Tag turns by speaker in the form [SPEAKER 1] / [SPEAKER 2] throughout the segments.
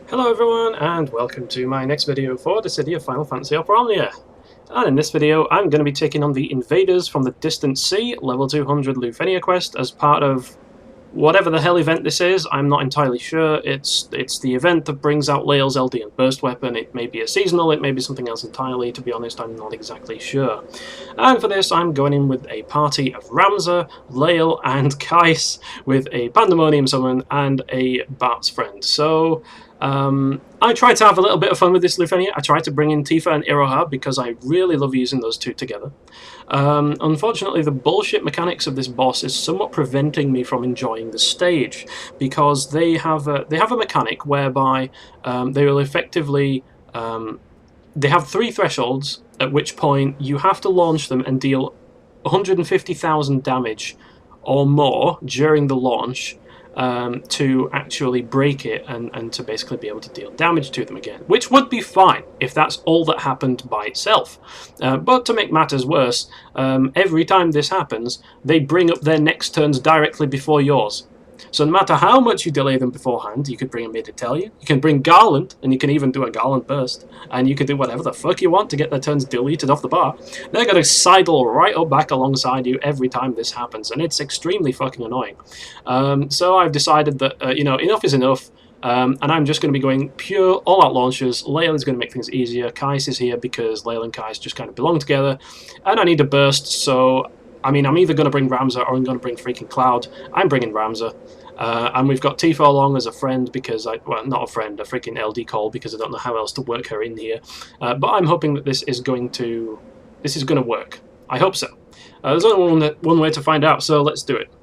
[SPEAKER 1] Hello everyone, and welcome to my next video for the city of Final Fantasy Opera. And in this video I'm going to be taking on the Invaders from the Distant Sea, level 200 LUFENIA quest, as part of whatever the hell event this is. I'm not entirely sure. It's the event that brings out Layle's LD and Burst Weapon. It may be a seasonal, it may be something else entirely. To be honest, I'm not exactly sure. And for this I'm going in with a party of Ramza, Layle and Keiss, with a Pandemonium Summon and a Bart's Friend. So I tried to have a little bit of fun with this LUFENIA. I tried to bring in Tifa and Iroha because I really love using those two together. Unfortunately, the bullshit mechanics of this boss is somewhat preventing me from enjoying the stage, because they have a mechanic whereby they will effectively they have 3 thresholds, at which point you have to launch them and deal 150,000 damage or more during the launch to actually break it and to basically be able to deal damage to them again, which would be fine if that's all that happened by itself. But to make matters worse, every time this happens, they bring up their next turns directly before yours. So no matter how much you delay them beforehand, you could bring a Mid-Italian, you can bring Garland, and you can even do a Garland Burst, and you can do whatever the fuck you want to get their turns deleted off the bar. They're going to sidle right up back alongside you every time this happens, and it's extremely fucking annoying. So I've decided that, you know, enough is enough. And I'm just going to be going pure all-out launches. Layle is going to make things easier. Keiss is here because Layle and Keiss just kind of belong together, and I need a burst, so I mean, I'm either going to bring Ramza or I'm going to bring freaking Cloud. I'm bringing Ramza. And we've got Tifa along as a friend because well, not a friend, a freaking LD call, because I don't know how else to work her in here. But I'm hoping that this is going to work. I hope so. There's only one way to find out, so let's do it.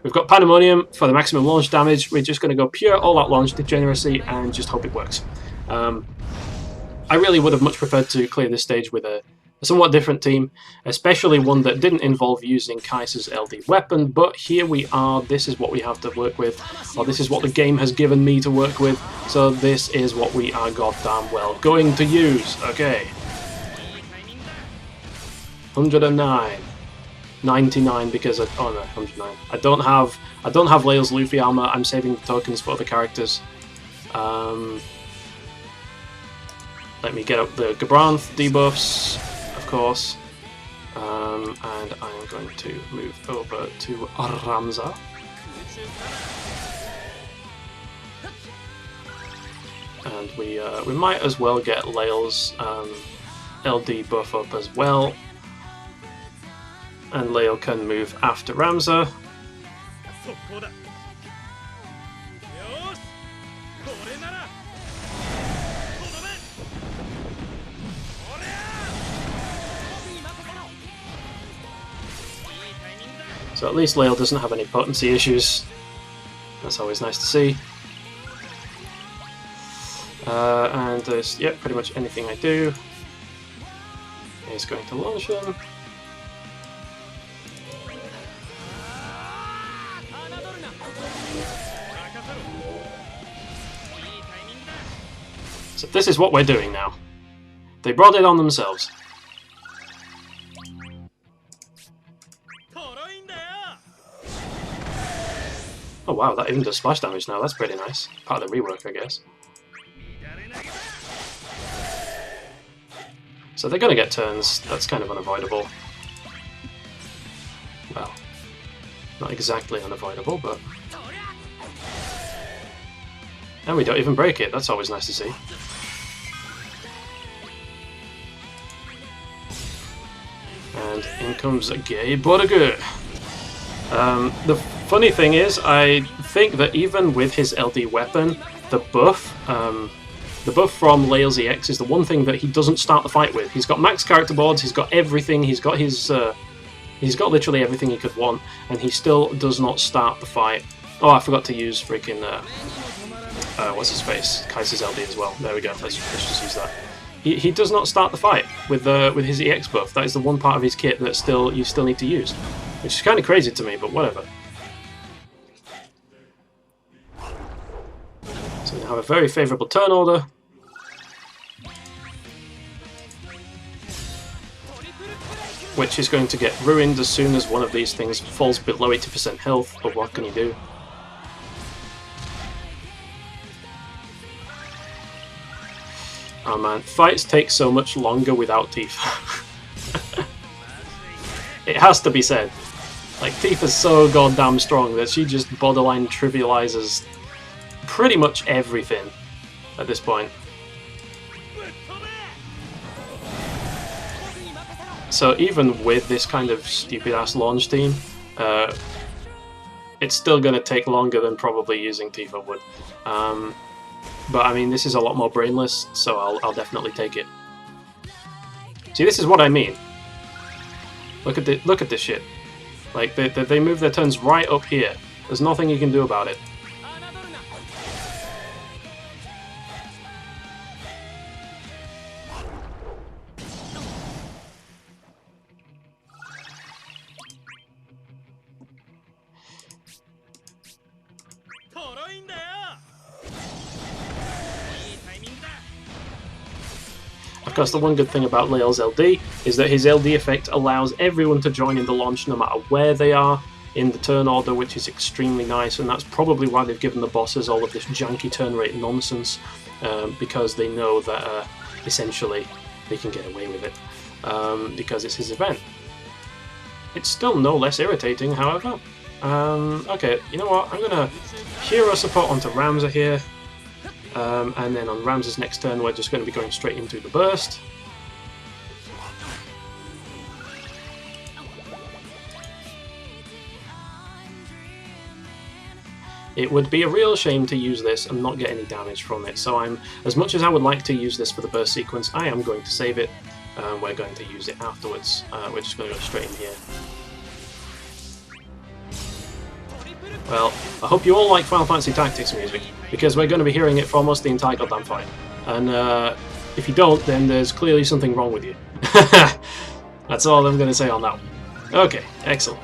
[SPEAKER 1] We've got Pandemonium for the maximum launch damage. We're just going to go pure all-out launch degeneracy and just hope it works. I really would have much preferred to clear this stage with a somewhat different team, especially one that didn't involve using Keiss's LD weapon, but here we are. This is what we have to work with, or this is what the game has given me to work with, so this is what we are goddamn well going to use. Okay. 109. 99 because oh no, 109. I don't have Layle's Luffy armor. I'm saving the tokens for other characters. Let me get up the Gabranth debuffs, of course, and I'm going to move over to Ramza. And we might as well get Layle's LD buff up as well. And Layle can move after Ramza. So at least Layle doesn't have any potency issues. That's always nice to see. And there's, yeah, pretty much anything I do is going to launch him. So this is what we're doing now. They brought it on themselves. Oh wow, that even does splash damage now, that's pretty nice. Part of the rework, I guess. So they're going to get turns, that's kind of unavoidable. Well, not exactly unavoidable, but... And we don't even break it, that's always nice to see. And in comes Gay Borgu. The funny thing is, I think that even with his LD weapon, the buff from Layle's EX is the one thing that he doesn't start the fight with. He's got max character boards, he's got everything, he's got literally everything he could want, and he still does not start the fight. Oh, I forgot to use freaking what's his face? Keiss's LD as well. There we go. Let's just use that. He does not start the fight with his EX buff. That is the one part of his kit that you still need to use, which is kind of crazy to me, but whatever. So we have a very favourable turn order. Which is going to get ruined as soon as one of these things falls below 80% health, but what can you do? Oh man, fights take so much longer without Tifa. It has to be said. Like, Tifa's so goddamn strong that she just borderline trivializes pretty much everything at this point. So even with this kind of stupid-ass launch team, it's still going to take longer than probably using Tifa would. But I mean, this is a lot more brainless, so I'll definitely take it. See, this is what I mean. Look at this shit. Like, they move their turns right up here. There's nothing you can do about it. Of course, the one good thing about Layle's LD is that his LD effect allows everyone to join in the launch no matter where they are in the turn order, which is extremely nice, and that's probably why they've given the bosses all of this janky turn rate nonsense, because they know that essentially they can get away with it, because it's his event. It's still no less irritating, however. Okay, you know what, I'm going to hero support onto Ramza here. And then on Ramza's next turn, we're just going to be going straight into the burst. It would be a real shame to use this and not get any damage from it, so as much as I would like to use this for the burst sequence, I am going to save it. We're going to use it afterwards. We're just going to go straight in here. Well, I hope you all like Final Fantasy Tactics music, because we're going to be hearing it for almost the entire goddamn fight. And if you don't, then there's clearly something wrong with you. That's all I'm going to say on that one. Okay, excellent.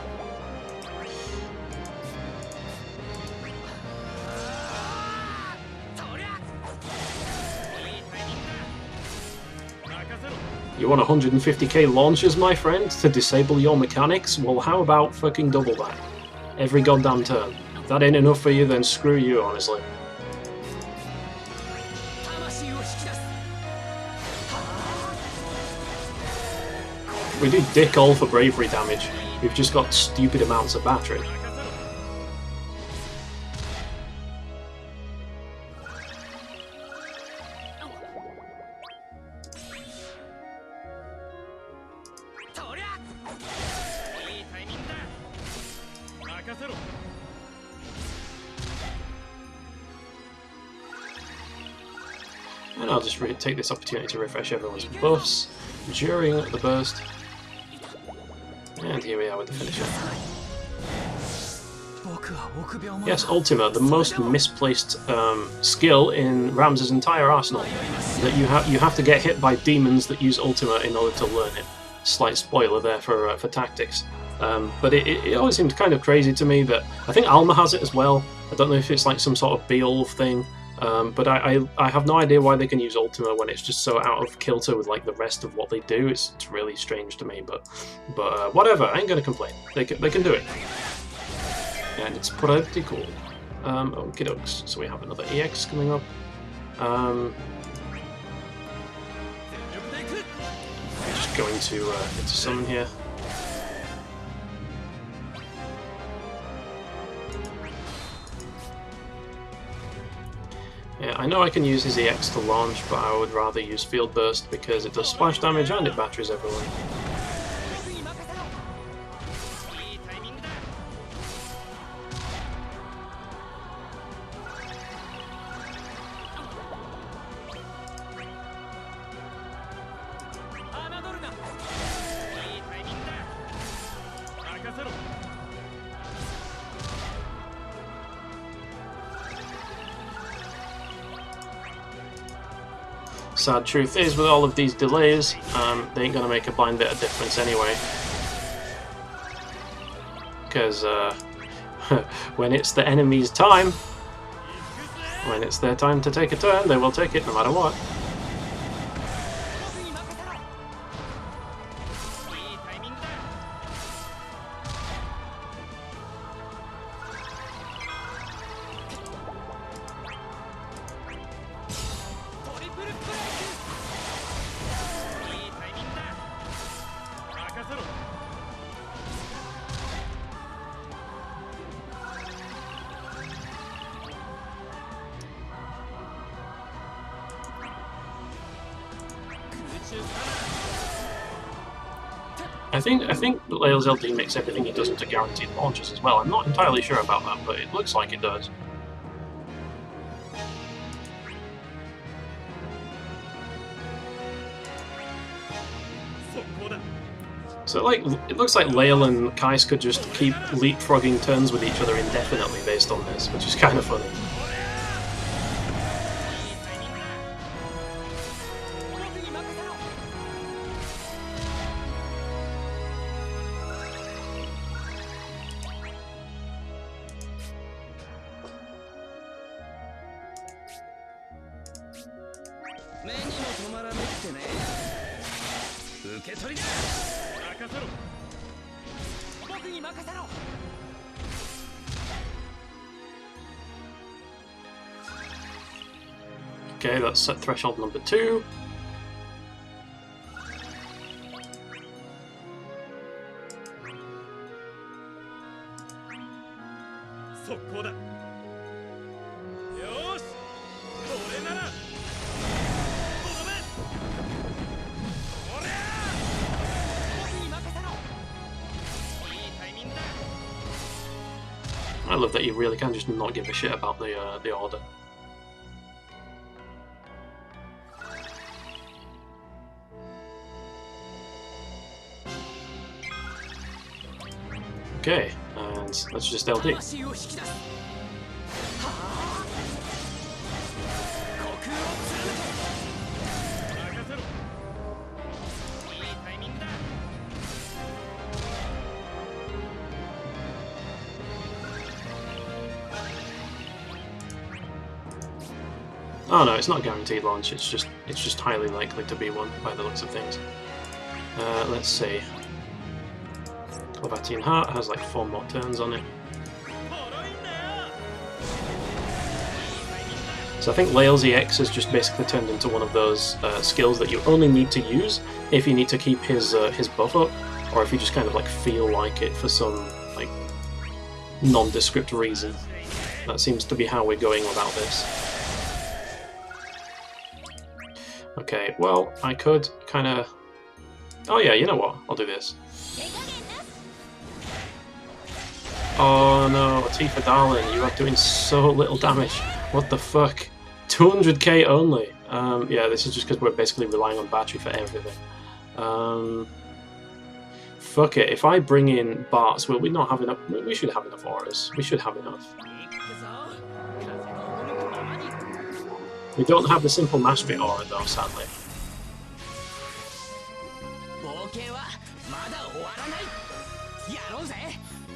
[SPEAKER 1] You want 150k launches, my friend, to disable your mechanics? Well, how about fucking double that? Every goddamn turn. If that ain't enough for you, then screw you, honestly. We do dick all for bravery damage. We've just got stupid amounts of battery. And I'll just take this opportunity to refresh everyone's buffs during the burst. And here we are with the finisher. Yes, Ultima, the most misplaced skill in Ramza's entire arsenal. That you have to get hit by demons that use Ultima in order to learn it. Slight spoiler there for tactics. But it always seems kind of crazy to me that I think Alma has it as well. I don't know if it's like some sort of Beowulf thing. But I have no idea why they can use Ultima when it's just so out of kilter with like the rest of what they do. It's really strange to me, but whatever. I ain't gonna complain. They can do it, and it's pretty cool. Okie dokes. So we have another EX coming up. Just going to summon here. Yeah, I know I can use his EX to launch, but I would rather use Field Burst because it does splash damage and it batteries everyone. Sad truth is, with all of these delays, they ain't gonna make a blind bit of difference anyway. Because when it's the enemy's time, when it's their time to take a turn, they will take it no matter what. I think Layle's LD makes everything he does into guaranteed launches as well. I'm not entirely sure about that, but it looks like it does. So, like, it looks like Layle and Keiss could just keep leapfrogging turns with each other indefinitely based on this, which is kind of funny. Okay, that's set threshold number 2. I love that you really can just not give a shit about the order. Okay, and let's just LD. Oh no, it's not a guaranteed launch, it's just highly likely to be one by the looks of things. Let's see. Clavatian Heart has like 4 more turns on it. So I think Layle's EX has just basically turned into one of those skills that you only need to use if you need to keep his buff up, or if you just kind of like feel like it for some like nondescript reason. That seems to be how we're going about this. Okay, well, I could kind of... Oh yeah, you know what? I'll do this. Oh no, Tifa darling, you are doing so little damage. What the fuck? 200k only. Yeah, this is just because we're basically relying on battery for everything. Fuck it, if I bring in Bart's, will we not have enough? We should have enough auras. We should have enough. We don't have the simple mash bit aura though, sadly.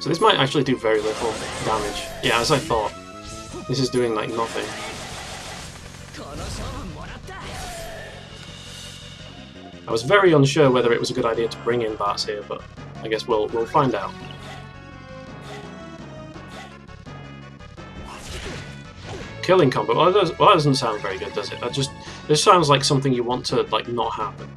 [SPEAKER 1] So this might actually do very little damage. Yeah, as I thought. This is doing like nothing. I was very unsure whether it was a good idea to bring in Bart's here, but I guess we'll find out. Killing combo. Well, that doesn't sound very good, does it? This sounds like something you want to like not happen.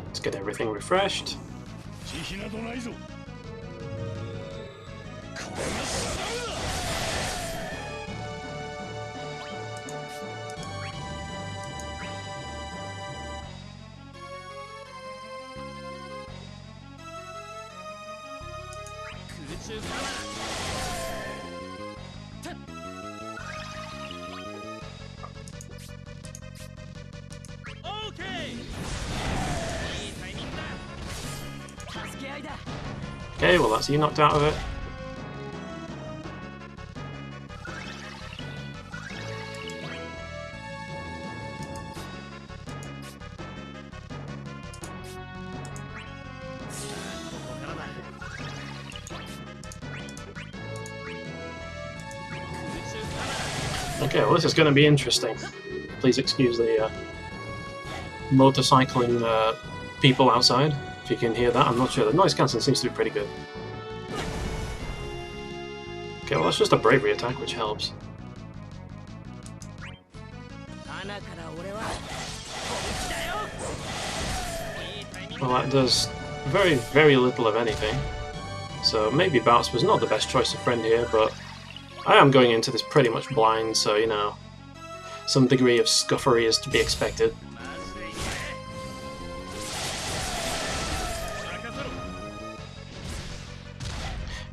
[SPEAKER 1] Let's get everything refreshed. Okay, well that's you knocked out of it. Okay, well this is going to be interesting. Please excuse the motorcycling people outside. If you can hear that, I'm not sure. The noise cancelling seems to be pretty good. Okay, well that's just a bravery attack, which helps. Well, that does very, very little of anything. So maybe Bounce was not the best choice of friend here, but I am going into this pretty much blind, so, you know, some degree of scuffery is to be expected.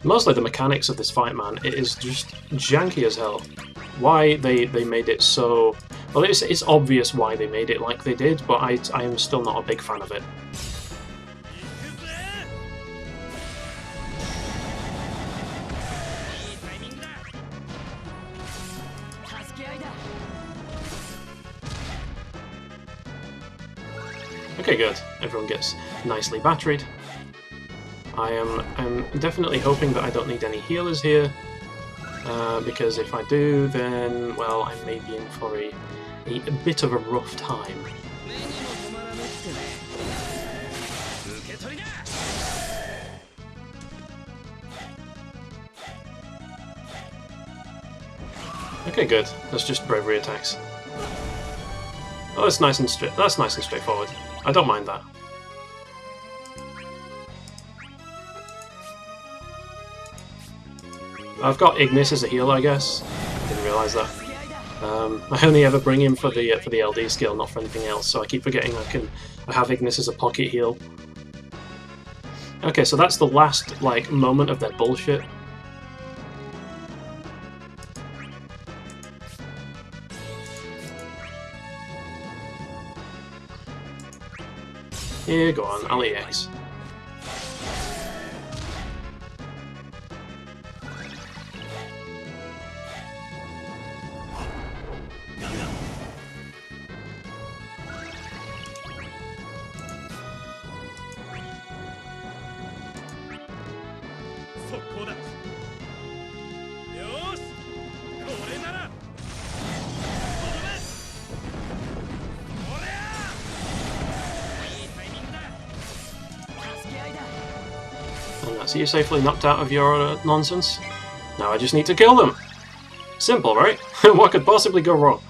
[SPEAKER 1] Mostly the mechanics of this fight, man, it is just janky as hell. Why they made it so... Well, it's obvious why they made it like they did, but I am still not a big fan of it. Okay, good. Everyone gets nicely batteried. I'm definitely hoping that I don't need any healers here, because if I do, then, well, I may be in for a bit of a rough time. Okay, good. That's just bravery attacks. Oh, that's nice and straightforward. I don't mind that. I've got Ignis as a healer, I guess. Didn't realise that. I only ever bring him for the LD skill, not for anything else. So I keep forgetting I have Ignis as a pocket heal. Okay, so that's the last like moment of their bullshit. Here, go on, I'll EX. And that's you safely knocked out of your nonsense. Now I just need to kill them. Simple, right? What could possibly go wrong?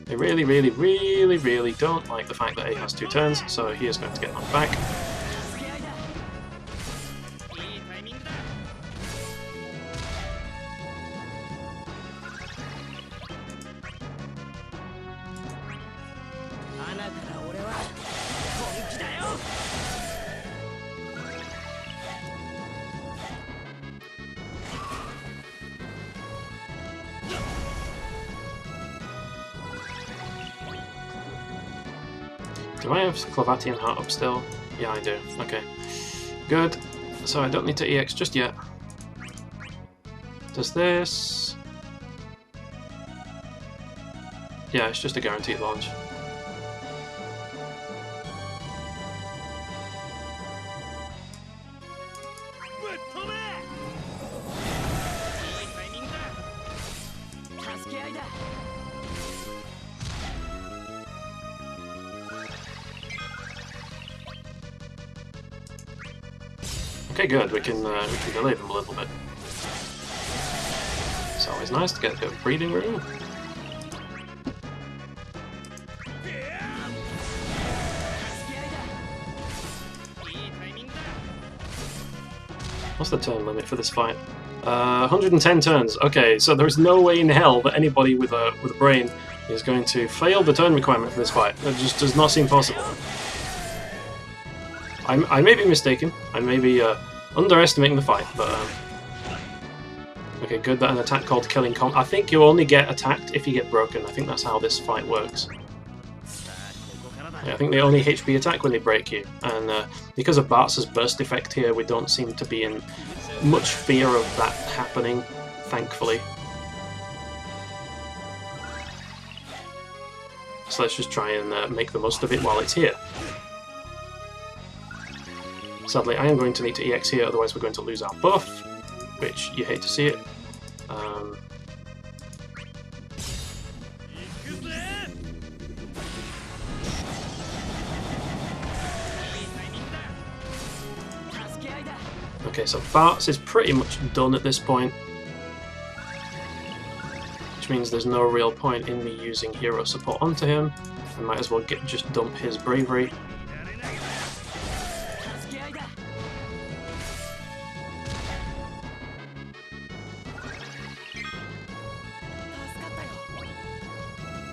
[SPEAKER 1] They really, really, really, really don't like the fact that A has 2 turns, so he is going to get knocked back. Do I have Clavatian Heart up still? Yeah, I do. Okay. Good. So I don't need to EX just yet. Does this... Yeah, it's just a guaranteed launch. Okay, good. We can delay them a little bit. It's always nice to get a bit of breathing room. What's the turn limit for this fight? 110 turns. Okay, so there is no way in hell that anybody with a brain is going to fail the turn requirement for this fight. That just does not seem possible. I may be mistaken. I may be underestimating the fight, but okay, good that an attack called Killing Comp. I think you only get attacked if you get broken. I think that's how this fight works. Yeah, I think they only HP attack when they break you, and because of Bartz's burst effect here, we don't seem to be in much fear of that happening, thankfully. So let's just try and make the most of it while it's here. Sadly, I am going to need to EX here, otherwise we're going to lose our buff, which you hate to see it. Okay, so Bart's is pretty much done at this point, which means there's no real point in me using hero support onto him. I might as well just dump his bravery.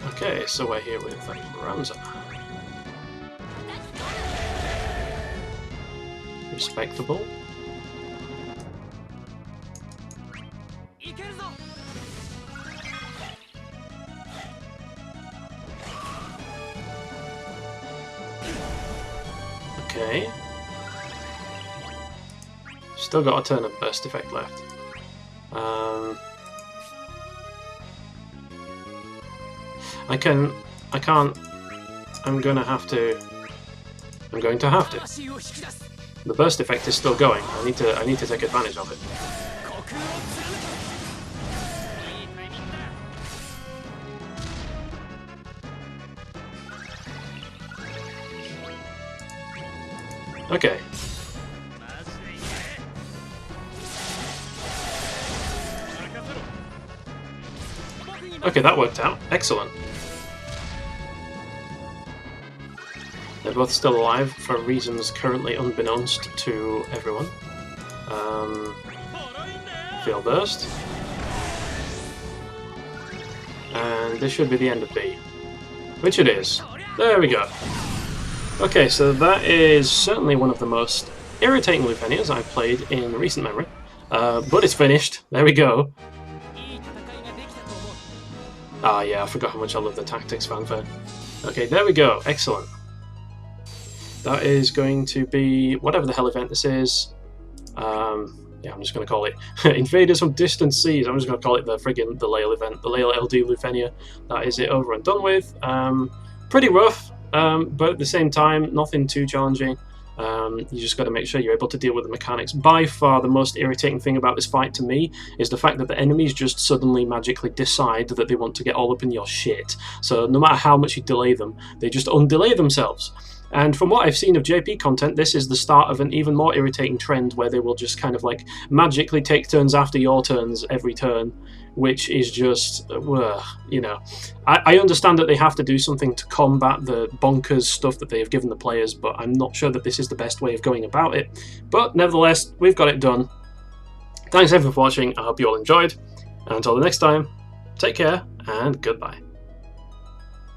[SPEAKER 1] Okay, so we're here with Ramza. Respectable. Okay. Still got a turn of burst effect left. I can't. I'm going to have to. The burst effect is still going. I need to take advantage of it. Okay. Okay, that worked out. Excellent. They're both still alive for reasons currently unbeknownst to everyone. Field burst. And this should be the end of B. Which it is. There we go. Okay, so that is certainly one of the most irritating LUFENIAs I've played in recent memory. But it's finished. There we go. Ah, yeah, I forgot how much I love the tactics fanfare. Okay, there we go. Excellent. That is going to be whatever the hell event this is. Yeah, I'm just going to call it Invaders from Distant Seas. I'm just going to call it the Layle event, the Layle LD LUFENIA. That is it over and done with. Pretty rough, but at the same time, nothing too challenging. You just got to make sure you're able to deal with the mechanics. By far the most irritating thing about this fight to me is the fact that the enemies just suddenly magically decide that they want to get all up in your shit. So no matter how much you delay them, they just undelay themselves. And from what I've seen of JP content, this is the start of an even more irritating trend where they will just kind of like magically take turns after your turns every turn, which is just, you know. I understand that they have to do something to combat the bonkers stuff that they have given the players, but I'm not sure that this is the best way of going about it. But nevertheless, we've got it done. Thanks everyone for watching. I hope you all enjoyed. And until the next time, take care and goodbye.